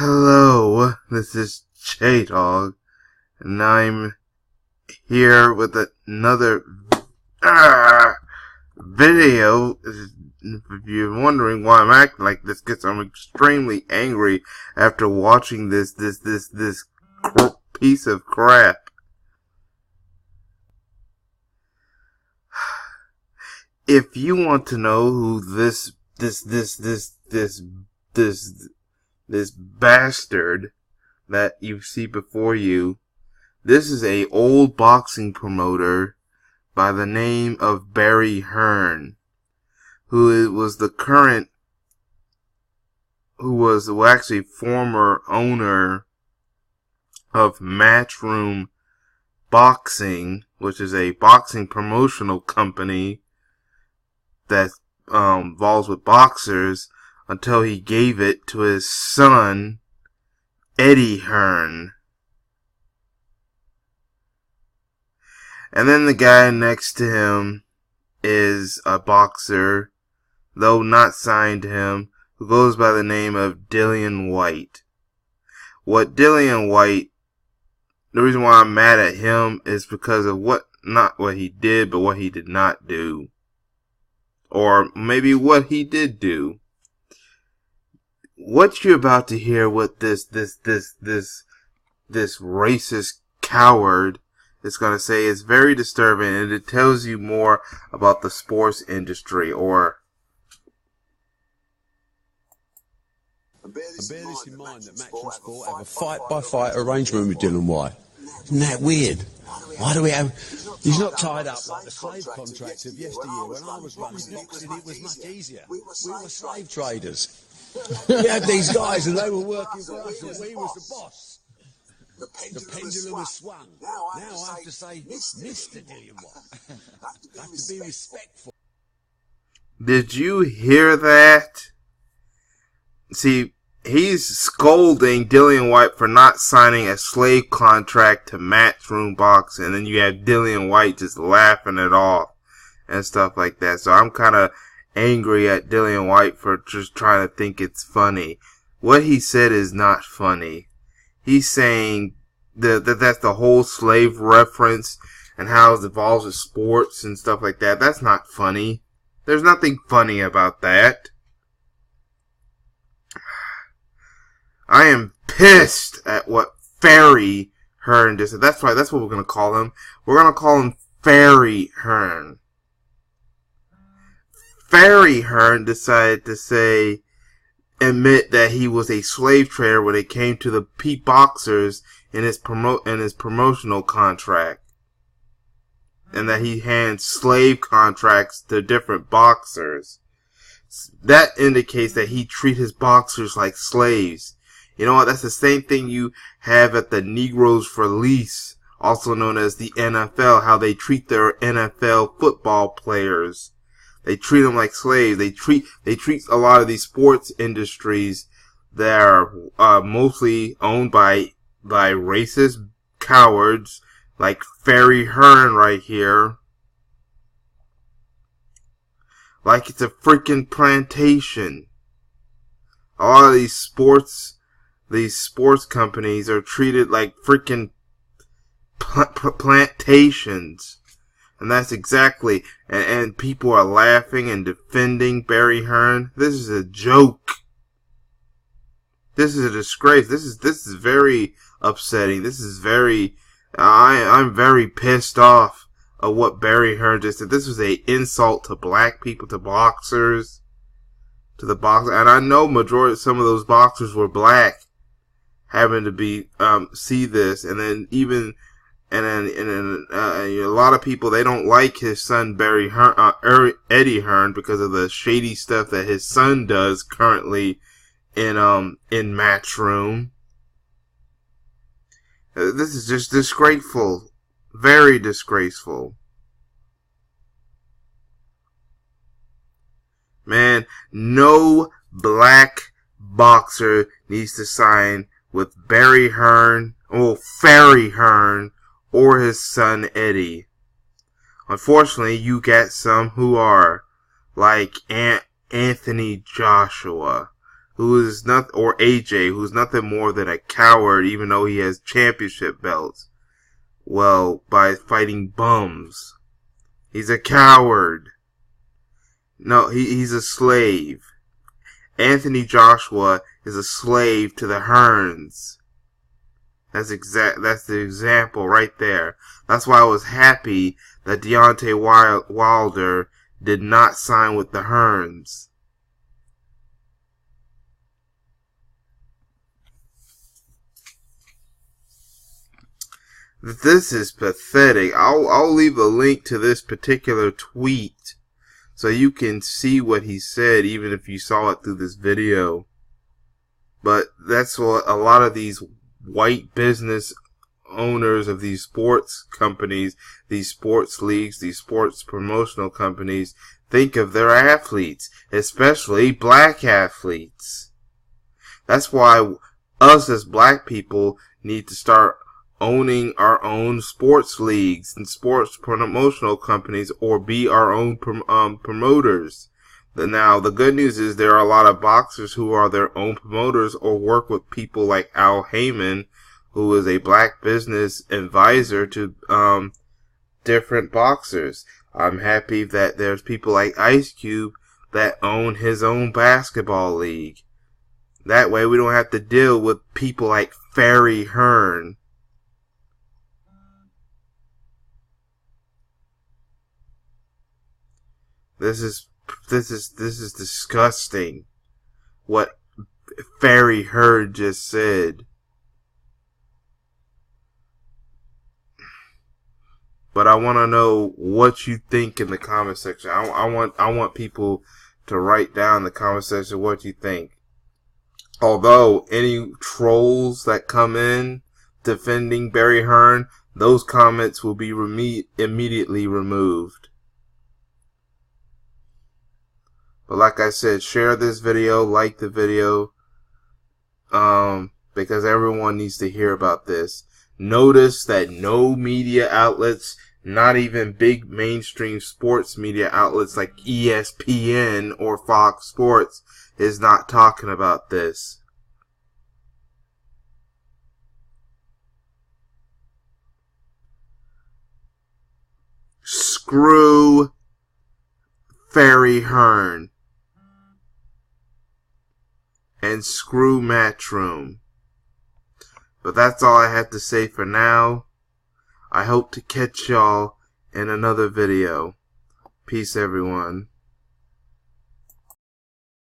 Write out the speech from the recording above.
Hello, this is J-Dog, and I'm here with another video. If you're wondering why I'm acting like this, because I'm extremely angry after watching this piece of crap. If you want to know who this bastard that you see before you, this is a old boxing promoter by the name of Barry Hearn, who was actually former owner of Matchroom Boxing, which is a boxing promotional company that involves with boxers, until he gave it to his son, Eddie Hearn. And then the guy next to him is a boxer, though not signed to him, who goes by the name of Dillian Whyte. The reason why I'm mad at him is because of not what he did, but what he did not do. Or maybe what he did do. What you're about to hear with this racist coward is going to say is very disturbing, and it tells you more about the sports industry. Or bear this in mind that Matchroom Sport have a fight-by-fight arrangement with Dylan White. Isn't that weird? Why do we have... He's not tied up like the slave contracts of yesteryear. When I was running boxing, it was much easier. We were slave traders. We had these guys and they were working for us and we was the boss. The pendulum has swung. Now I have to say, Mr. Dillian White. I have to be respectful. Did you hear that? See, he's scolding Dillian Whyte for not signing a slave contract to Matchroom Boxing, and then you have Dillian Whyte just laughing it off and stuff like that. So I'm kind of angry at Dillian Whyte for just trying to think it's funny. What he said is not funny. He's saying that that's the whole slave reference and how it involves with sports and stuff like that. That's not funny. There's nothing funny about that. I am pissed at what Barry Hearn did. That's right. That's what we're going to call him. We're going to call him Barry Hearn. Barry Hearn decided to admit that he was a slave trader when it came to the peak boxers in his promotional contract, and that he hands slave contracts to different boxers. That indicates that he treats his boxers like slaves. You know what? That's the same thing you have at the Negroes for Lease, also known as the NFL, how they treat their NFL football players. They treat them like slaves. They treat a lot of these sports industries that are mostly owned by racist cowards like Barry Hearn right here, like it's a freaking plantation. A lot of these sports companies are treated like freaking plantations. And that's exactly, and people are laughing and defending Barry Hearn. This is a joke. This is a disgrace. This is very upsetting. This is very, I'm very pissed off at what Barry Hearn just did. This was an insult to black people, to boxers, to the boxers. And I know some of those boxers were black, having to be, see this. And then a lot of people, they don't like his son Barry Hearn, Eddie Hearn, because of the shady stuff that his son does currently in Matchroom. This is just disgraceful, very disgraceful. Man, no black boxer needs to sign with Barry Hearn, Barry Hearn, or his son Eddie. Unfortunately, you get some who are, like Anthony Joshua, who is not, or AJ, who's nothing more than a coward, even though he has championship belts. Well, by fighting bums. He's a coward. No, he's a slave. Anthony Joshua is a slave to the Hearns. That's the example right there. That's why I was happy that Deontay Wilder did not sign with the Hearns. This is pathetic. I'll leave a link to this particular tweet so you can see what he said, even if you saw it through this video. But that's what a lot of these white business owners of these sports companies, these sports leagues, these sports promotional companies think of their athletes, especially black athletes. That's why us as black people need to start owning our own sports leagues and sports promotional companies, or be our own promoters. Now, the good news is there are a lot of boxers who are their own promoters or work with people like Al Heyman, who is a black business advisor to different boxers. I'm happy that there's people like Ice Cube that own his own basketball league. That way we don't have to deal with people like Hearn. This is disgusting. What Hearn just said. But I want to know what you think in the comment section. I want people to write down in the comment section what you think. Although any trolls that come in defending Hearn, those comments will be immediately removed. But like I said, share this video, like the video, because everyone needs to hear about this. Notice that no media outlets, not even big mainstream sports media outlets like ESPN or Fox Sports, is not talking about this. Screw Hearn. And screw Matchroom. But that's all I have to say for now. I hope to catch y'all in another video. Peace, everyone.